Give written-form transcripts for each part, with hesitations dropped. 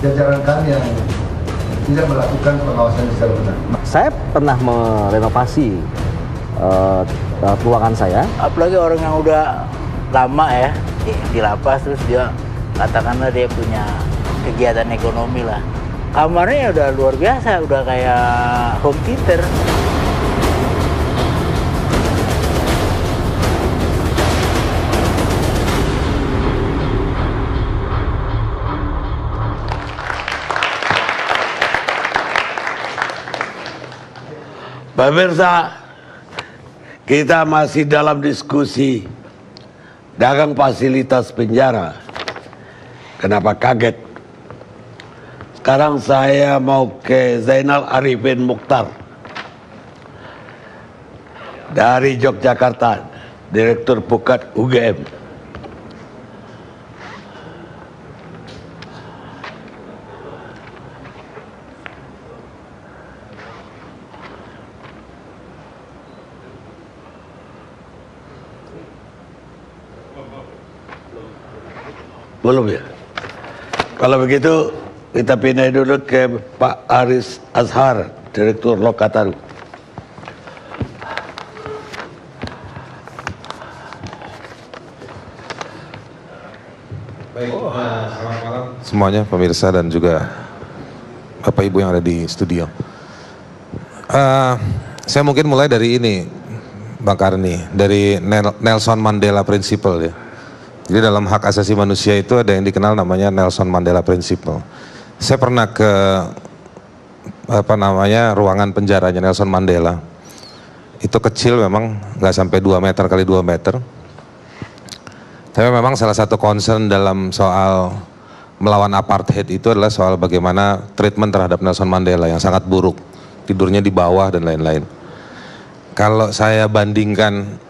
jajaran kami yang tidak melakukan pengawasan secara benar. Saya pernah merenovasi ruangan saya. Apalagi orang yang udah lama ya di lapas, terus dia katakanlah dia punya kegiatan ekonomi lah. Kamarnya udah luar biasa, udah kayak home theater. Pemirsa, kita masih dalam diskusi dagang fasilitas penjara. Kenapa kaget? Sekarang saya mau ke Zainal Arifin Mukhtar dari Yogyakarta, Direktur Pukat UGM. Belum ya? Kalau begitu kita pindah dulu ke Pak Aris Azhar, Direktur Lokataru. Baik, selamat malam semuanya pemirsa dan juga Bapak Ibu yang ada di studio. Saya mungkin mulai dari ini, Bang Karni, dari Nelson Mandela Principle ya. Jadi dalam hak asasi manusia itu ada yang dikenal namanya Nelson Mandela Principle. Saya pernah ke ruangan penjaranya Nelson Mandela. Itu kecil memang, nggak sampai 2 meter kali 2 meter. Tapi memang salah satu concern dalam soal melawan apartheid itu adalah soal bagaimana treatment terhadap Nelson Mandela yang sangat buruk. Tidurnya di bawah dan lain-lain. Kalau saya bandingkan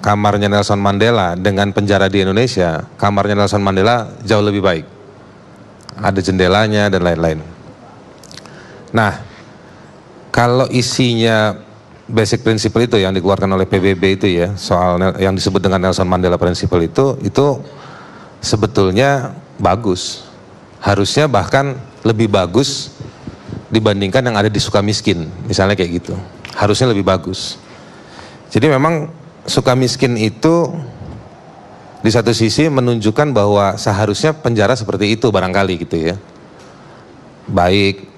kamarnya Nelson Mandela dengan penjara di Indonesia, kamarnya Nelson Mandela jauh lebih baik. Ada jendelanya dan lain-lain. Nah, kalau isinya basic principle itu yang dikeluarkan oleh PBB itu ya, soal yang disebut dengan Nelson Mandela Principle itu sebetulnya bagus. Harusnya bahkan lebih bagus dibandingkan yang ada di Sukamiskin, misalnya kayak gitu. Harusnya lebih bagus. Jadi memang Sukamiskin itu di satu sisi menunjukkan bahwa seharusnya penjara seperti itu barangkali gitu ya. Baik,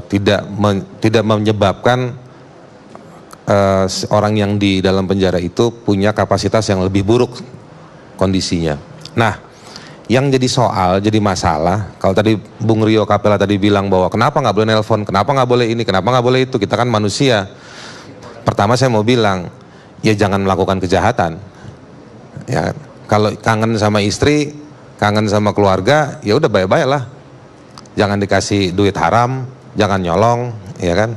tidak menyebabkan orang yang di dalam penjara itu punya kapasitas yang lebih buruk kondisinya. Nah, yang jadi soal, jadi masalah, kalau tadi Bung Rio Capella tadi bilang bahwa kenapa nggak boleh nelpon, kenapa nggak boleh ini, kenapa nggak boleh itu, kita kan manusia. Pertama saya mau bilang, ya jangan melakukan kejahatan. Ya, kalau kangen sama istri, kangen sama keluarga, ya udah baik-baik lah. Jangan dikasih duit haram, jangan nyolong, ya kan.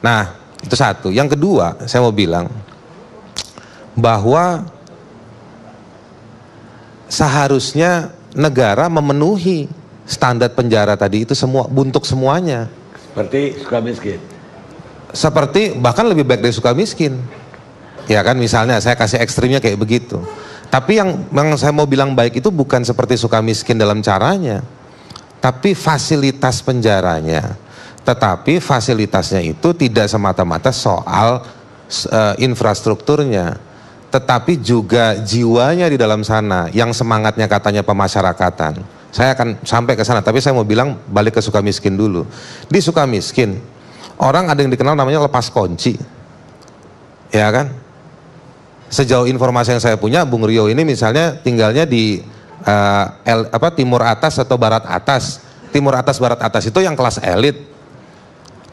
Nah, itu satu. Yang kedua, saya mau bilang bahwa seharusnya negara memenuhi standar penjara tadi itu semua, untuk semuanya. Seperti Sukamiskin. Seperti bahkan lebih baik dari Sukamiskin. Ya kan, misalnya saya kasih ekstrimnya kayak begitu. Tapi yang saya mau bilang baik itu bukan seperti Sukamiskin dalam caranya, tapi fasilitas penjaranya. Tetapi fasilitasnya itu tidak semata-mata soal infrastrukturnya, tetapi juga jiwanya di dalam sana, yang semangatnya katanya pemasyarakatan. Saya akan sampai ke sana, tapi saya mau bilang balik ke Sukamiskin dulu. Di Sukamiskin, orang ada yang dikenal namanya lepas kunci. Ya kan? Sejauh informasi yang saya punya, Bung Rio ini misalnya tinggalnya di timur atas atau barat atas. Timur atas, barat atas itu yang kelas elit.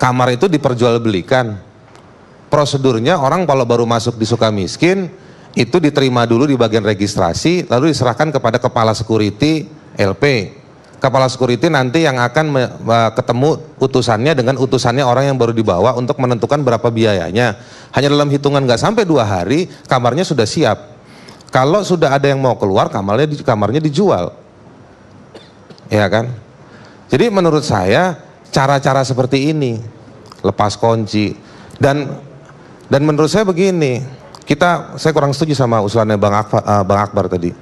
Kamar itu diperjualbelikan. Prosedurnya orang kalau baru masuk di Sukamiskin itu diterima dulu di bagian registrasi, lalu diserahkan kepada kepala security LP. Kepala security nanti yang akan ketemu utusannya dengan utusannya orang yang baru dibawa untuk menentukan berapa biayanya. Hanya dalam hitungan nggak sampai 2 hari kamarnya sudah siap. Kalau sudah ada yang mau keluar, kamarnya dijual. Ya kan? Jadi menurut saya cara-cara seperti ini, lepas kunci, dan menurut saya begini, saya kurang setuju sama usulannya Bang Akbar tadi.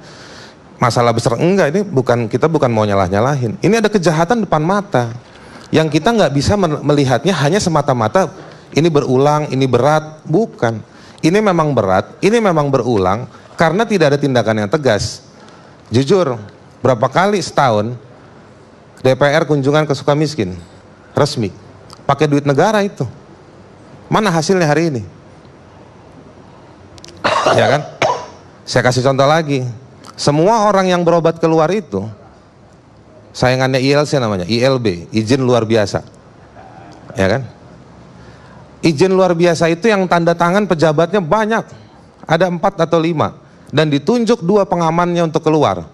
masalah besar. Enggak, ini kita bukan mau nyalah-nyalahin. Ini ada kejahatan depan mata yang kita nggak bisa melihatnya hanya semata-mata ini berulang, ini berat. Bukan. Ini memang berat, ini memang berulang karena tidak ada tindakan yang tegas. Jujur, berapa kali setahun DPR kunjungan ke Sukamiskin resmi pakai duit negara itu. Mana hasilnya hari ini? Ya kan? Saya kasih contoh lagi. Semua orang yang berobat keluar itu saingannya ILC namanya, ILB, izin luar biasa. Ya kan? Izin luar biasa itu yang tanda tangan pejabatnya banyak. Ada 4 atau 5 dan ditunjuk 2 pengamannya untuk keluar.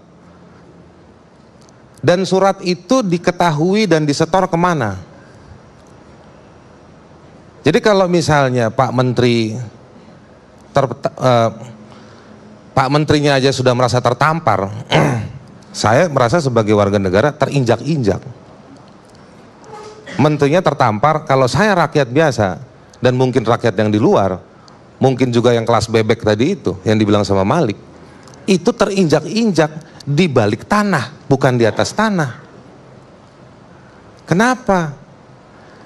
Dan surat itu diketahui dan disetor kemana? Jadi kalau misalnya Pak Menteri Pak Menterinya aja sudah merasa tertampar, saya merasa sebagai warga negara terinjak-injak. Menterinya tertampar, kalau saya rakyat biasa dan mungkin rakyat yang di luar, mungkin juga yang kelas bebek tadi itu yang dibilang sama Malik, itu terinjak-injak di balik tanah, bukan di atas tanah. Kenapa?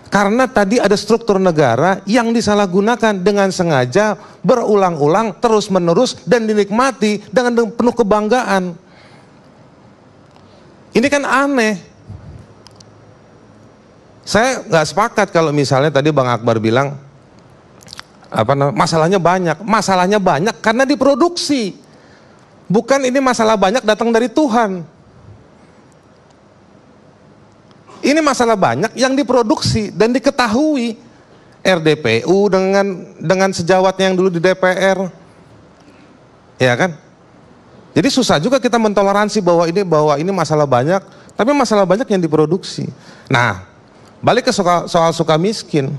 Karena tadi ada struktur negara yang disalahgunakan dengan sengaja, berulang-ulang, terus-menerus, dan dinikmati dengan penuh kebanggaan. Ini kan aneh. Saya nggak sepakat kalau misalnya tadi Bang Akbar bilang, masalahnya banyak. Masalahnya banyak karena diproduksi. Bukan ini masalah banyak datang dari Tuhan. Ini masalah banyak yang diproduksi dan diketahui. RDPU dengan sejawatnya yang dulu di DPR, ya kan? Jadi susah juga kita mentoleransi bahwa ini masalah banyak, tapi masalah banyak yang diproduksi. Nah, balik ke soal Sukamiskin,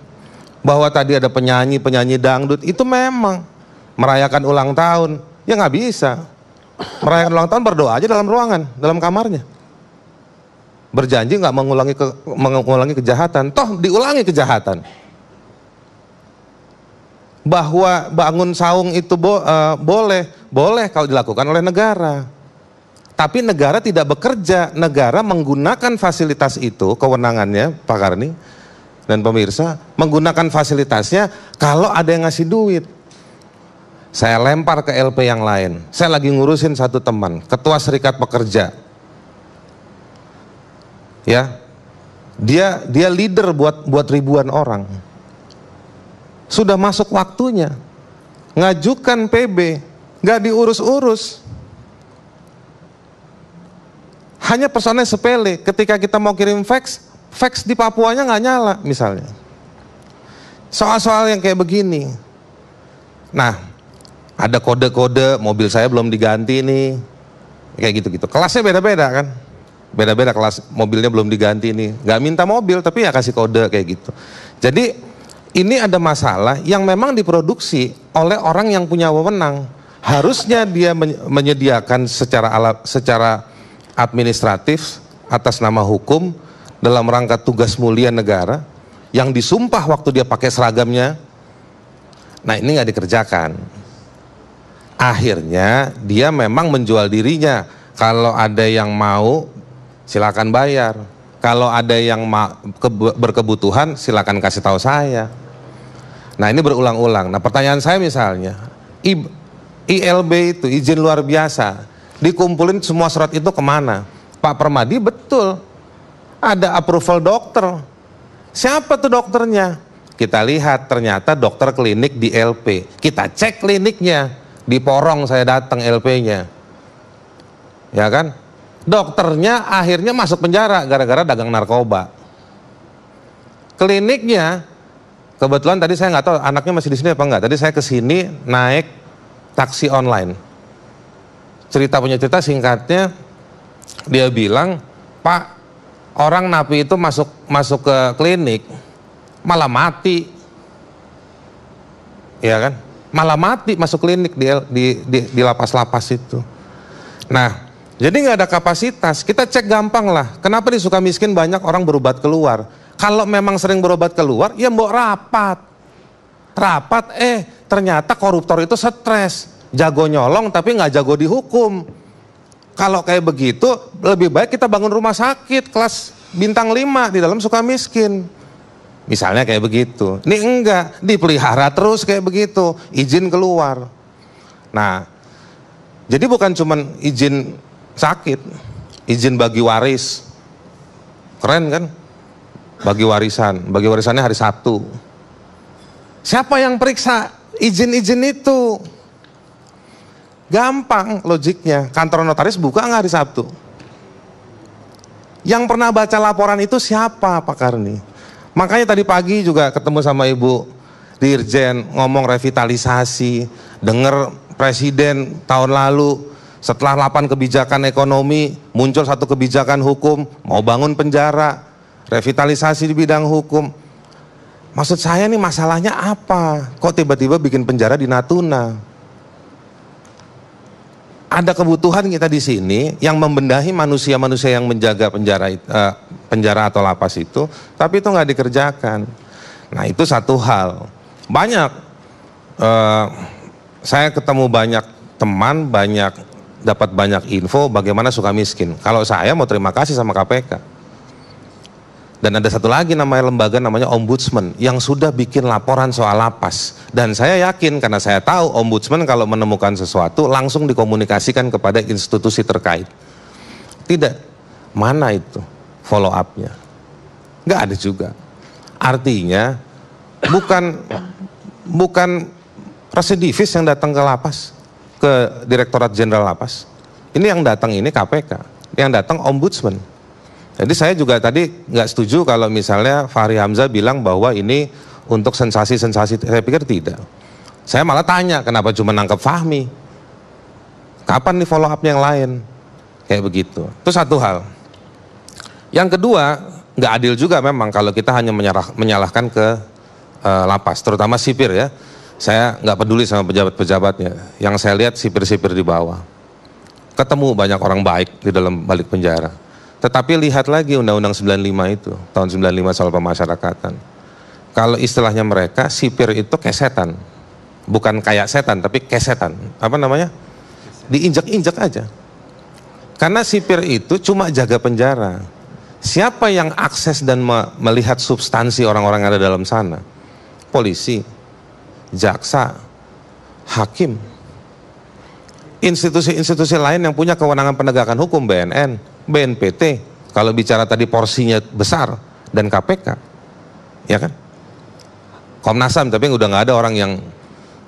bahwa tadi ada penyanyi dangdut, itu memang merayakan ulang tahun, ya nggak bisa. Merayakan ulang tahun berdoa aja dalam ruangan, dalam kamarnya. Berjanji nggak mengulangi kejahatan, toh diulangi kejahatan. Bahwa bangun saung itu boleh kalau dilakukan oleh negara. Tapi negara tidak bekerja, negara menggunakan fasilitas itu, kewenangannya Pak Karni dan pemirsa, menggunakan fasilitasnya kalau ada yang ngasih duit. Saya lempar ke LP yang lain. Saya lagi ngurusin satu teman, ketua serikat pekerja. Ya, dia leader buat ribuan orang. Sudah masuk waktunya, ngajukan PB, nggak diurus-urus. Hanya persoalannya sepele. Ketika kita mau kirim fax di Papuanya nggak nyala, misalnya. Soal-soal yang kayak begini. Nah, ada kode-kode mobil saya belum diganti nih, kayak gitu-gitu. Kelasnya beda-beda kan. Beda-beda kelas, mobilnya belum diganti nih, nggak minta mobil tapi ya kasih kode kayak gitu. Jadi ini ada masalah yang memang diproduksi oleh orang yang punya wewenang. Harusnya dia menyediakan secara administratif atas nama hukum dalam rangka tugas mulia negara yang disumpah waktu dia pakai seragamnya. Nah, ini nggak dikerjakan. Akhirnya dia memang menjual dirinya. Kalau ada yang mau silakan bayar. Kalau ada yang berkebutuhan, silakan kasih tahu saya. Nah, ini berulang-ulang. Nah, pertanyaan saya misalnya, ILB itu izin luar biasa, dikumpulin semua surat itu kemana? Pak Permadi betul, ada approval dokter. Siapa tuh dokternya? Kita lihat ternyata dokter klinik di LP. Kita cek kliniknya, di Porong saya datang LP-nya. Ya kan? Dokternya akhirnya masuk penjara gara-gara dagang narkoba. Kliniknya, kebetulan tadi saya nggak tahu anaknya masih di sini apa enggak. Tadi saya ke sini naik taksi online. Punya cerita singkatnya, dia bilang, Pak, orang napi itu masuk ke klinik malah mati, ya kan? Malah mati masuk klinik di lapas-lapas itu. Nah, jadi nggak ada kapasitas. Kita cek gampang lah. Kenapa di Sukamiskin banyak orang berobat keluar? Kalau memang sering berobat keluar, ya mbok rapat. Ternyata koruptor itu stres. Jago nyolong tapi nggak jago dihukum. kalau kayak begitu lebih baik kita bangun rumah sakit kelas bintang 5 di dalam Sukamiskin. Misalnya kayak begitu. Ini enggak, dipelihara terus kayak begitu, izin keluar. Nah, jadi bukan cuman izin sakit, izin bagi waris. Keren kan? Bagi warisannya hari Sabtu. Siapa yang periksa izin-izin itu? Gampang logiknya, kantor notaris buka nggak hari Sabtu? Yang pernah baca laporan itu siapa, Pak Karni? Makanya tadi pagi juga ketemu sama Ibu Dirjen, ngomong revitalisasi, dengar Presiden tahun lalu setelah 8 kebijakan ekonomi, muncul 1 kebijakan hukum, mau bangun penjara, revitalisasi di bidang hukum. Maksud saya nih masalahnya apa? Kok tiba-tiba bikin penjara di Natuna? Ada kebutuhan kita di sini yang membenahi manusia-manusia yang menjaga penjara atau lapas itu, tapi itu nggak dikerjakan. Nah itu satu hal. Banyak, saya ketemu banyak teman, dapat banyak info bagaimana Sukamiskin. Kalau saya mau terima kasih sama KPK. Dan ada satu lagi lembaga namanya Ombudsman yang sudah bikin laporan soal lapas. Dan saya yakin karena saya tahu Ombudsman kalau menemukan sesuatu langsung dikomunikasikan kepada institusi terkait. Tidak, mana itu follow up-nya? Nggak ada juga. Artinya bukan residivis yang datang ke lapas, ke Direktorat Jenderal Lapas. Ini yang datang ini KPK, yang datang Ombudsman. Jadi saya juga tadi nggak setuju kalau misalnya Fahri Hamzah bilang bahwa ini untuk sensasi-sensasi. Saya pikir tidak. Saya malah tanya kenapa cuma nangkep Fahmi. Kapan nih follow up yang lain? Kayak begitu. Itu satu hal. Yang kedua, nggak adil juga memang kalau kita hanya menyalahkan ke lapas, terutama sipir ya. Saya nggak peduli sama pejabat-pejabatnya. Yang saya lihat sipir-sipir di bawah. Ketemu banyak orang baik di dalam balik penjara. Tetapi lihat lagi Undang-Undang 95 itu, tahun 95 soal pemasyarakatan. Kalau istilahnya mereka, sipir itu kesetan. Bukan kayak setan, tapi kesetan. Apa namanya? Diinjak-injak aja. Karena sipir itu cuma jaga penjara. Siapa yang akses dan melihat substansi orang-orang yang ada dalam sana? Polisi, jaksa, hakim. Institusi-institusi lain yang punya kewenangan penegakan hukum, BNN, BNPT, kalau bicara tadi porsinya besar, dan KPK, ya kan? Komnas HAM, tapi udah nggak ada orang yang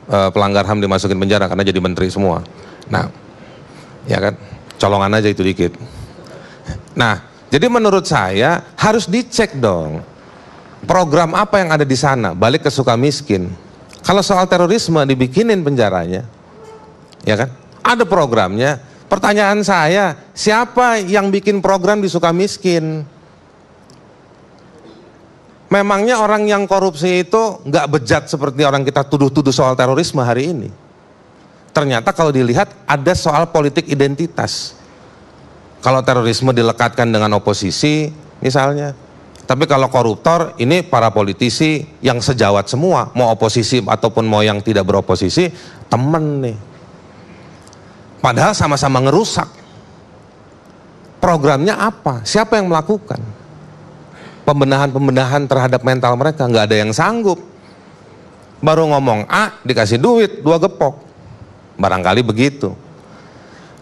pelanggar HAM dimasukin penjara karena jadi menteri semua. Nah, ya kan? Colongan aja itu dikit. Nah, jadi menurut saya harus dicek dong program apa yang ada di sana. Balik ke Sukamiskin. Kalau soal terorisme dibikinin penjaranya, ya kan? Ada programnya. Pertanyaan saya, siapa yang bikin program di Sukamiskin? Memangnya orang yang korupsi itu nggak bejat seperti orang kita tuduh-tuduh soal terorisme hari ini? Ternyata kalau dilihat ada soal politik identitas. Kalau terorisme dilekatkan dengan oposisi misalnya. Tapi kalau koruptor ini para politisi yang sejawat semua. Mau oposisi ataupun mau yang tidak beroposisi, temen nih. Padahal sama-sama ngerusak. Programnya apa? Siapa yang melakukan? Pembenahan-pembenahan terhadap mental mereka, nggak ada yang sanggup. Baru ngomong A, dikasih duit 2 gepok. Barangkali begitu.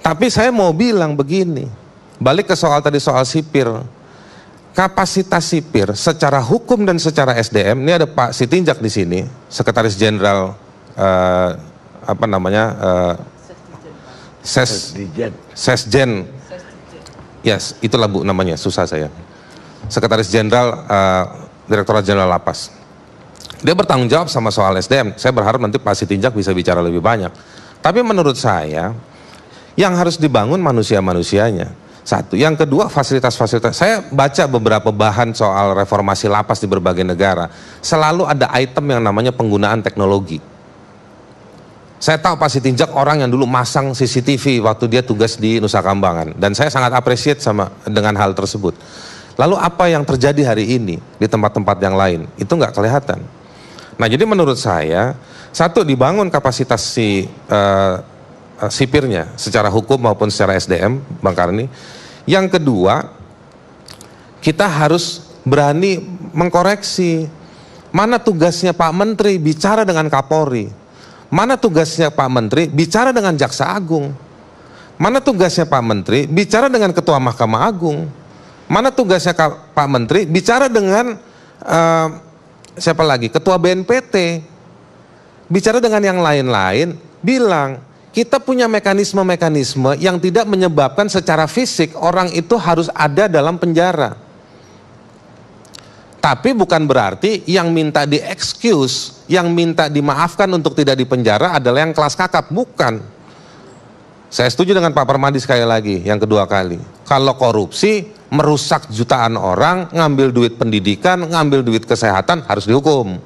Tapi saya mau bilang begini, balik ke soal tadi soal sipir. Kapasitas sipir secara hukum dan secara SDM, ini ada Pak Sitinjak di sini, Sekretaris Jenderal Sesjen, yes, itulah Bu namanya, susah saya. Sekretaris Jenderal Direktorat Jenderal Lapas. Dia bertanggung jawab sama soal SDM. Saya berharap nanti Pak Sitinjak bisa bicara lebih banyak. Tapi menurut saya, yang harus dibangun manusia-manusianya. Satu. Yang kedua, fasilitas-fasilitas. Saya baca beberapa bahan soal reformasi lapas di berbagai negara. Selalu ada item yang namanya penggunaan teknologi. Saya tahu Pak Sitinjak orang yang dulu masang CCTV waktu dia tugas di Nusa Kambangan. Dan saya sangat appreciate dengan hal tersebut. Lalu apa yang terjadi hari ini di tempat-tempat yang lain? Itu nggak kelihatan. Nah jadi menurut saya, satu dibangun kapasitas si sipirnya, secara hukum maupun secara SDM, Bang Karni. Yang kedua, kita harus berani mengkoreksi. Mana tugasnya Pak Menteri bicara dengan Kapolri? Mana tugasnya Pak Menteri bicara dengan Jaksa Agung? Mana tugasnya Pak Menteri bicara dengan Ketua Mahkamah Agung? Mana tugasnya Pak Menteri bicara dengan siapa lagi? Ketua BNPT? Bicara dengan yang lain-lain, bilang kita punya mekanisme-mekanisme yang tidak menyebabkan secara fisik orang itu harus ada dalam penjara. Tapi bukan berarti yang minta di-excuse, yang minta dimaafkan untuk tidak dipenjara adalah yang kelas kakap, bukan. Saya setuju dengan Pak Permadi sekali lagi, yang kedua kali. Kalau korupsi, merusak jutaan orang, ngambil duit pendidikan, ngambil duit kesehatan, harus dihukum.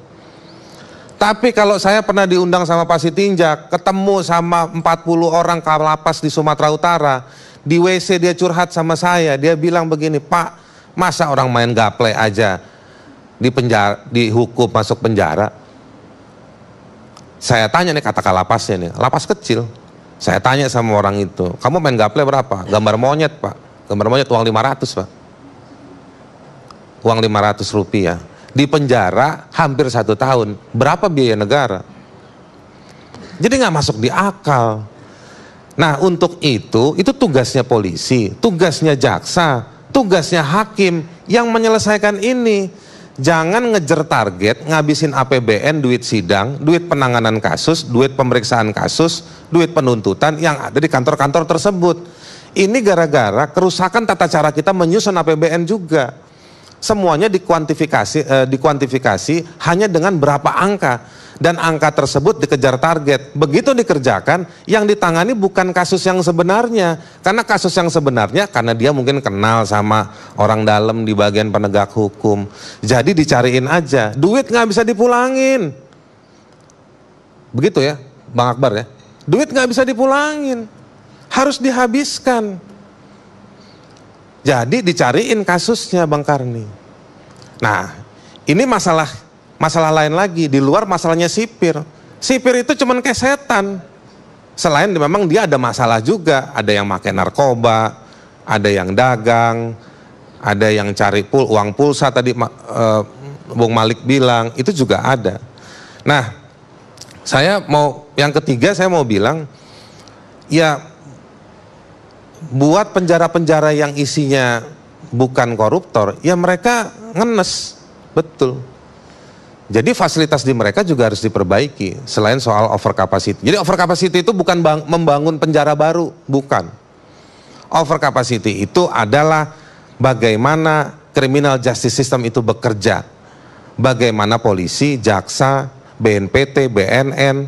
Tapi kalau saya pernah diundang sama Pak Sitinjak, ketemu sama 40 orang kalapas di Sumatera Utara, di WC dia curhat sama saya, dia bilang begini, Pak, masa orang main gaple aja di penjara, dihukum masuk penjara? Saya tanya nih, kata kalapasnya nih, lapas kecil. Saya tanya sama orang itu, kamu main gaple berapa? Gambar monyet, Pak. Gambar monyet uang 500, Pak. Uang 500 rupiah. Di penjara hampir 1 tahun. Berapa biaya negara? Jadi nggak masuk di akal. Nah, untuk itu tugasnya polisi, tugasnya jaksa, tugasnya hakim yang menyelesaikan ini. Jangan ngejar target, ngabisin APBN, duit sidang, duit penanganan kasus, duit pemeriksaan kasus, duit penuntutan yang ada di kantor-kantor tersebut. Ini gara-gara kerusakan tata cara kita menyusun APBN juga. Semuanya dikuantifikasi hanya dengan berapa angka. Dan angka tersebut dikejar target. Begitu dikerjakan, yang ditangani bukan kasus yang sebenarnya. Karena kasus yang sebenarnya, karena dia mungkin kenal sama orang dalam di bagian penegak hukum. Jadi dicariin aja. Duit nggak bisa dipulangin. Begitu ya, Bang Akbar ya. Duit nggak bisa dipulangin. Harus dihabiskan. Jadi dicariin kasusnya, Bang Karni. Nah, ini masalah lain lagi, di luar masalahnya sipir. Sipir itu cuman kayak setan. Selain memang dia ada masalah juga, ada yang pakai narkoba, ada yang dagang, ada yang cari uang pulsa tadi Bung Malik bilang, itu juga ada. Nah, yang ketiga saya mau bilang, ya buat penjara-penjara yang isinya bukan koruptor, ya mereka ngenes, betul. Jadi fasilitas di mereka juga harus diperbaiki selain soal over capacity. Jadi over capacity itu bukan membangun penjara baru, bukan. Over capacity itu adalah bagaimana criminal justice system itu bekerja. Bagaimana polisi, jaksa, BNPT, BNN,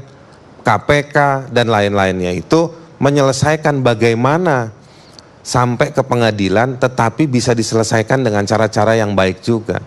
KPK dan lain-lainnya itu menyelesaikan bagaimana sampai ke pengadilan tetapi bisa diselesaikan dengan cara-cara yang baik juga.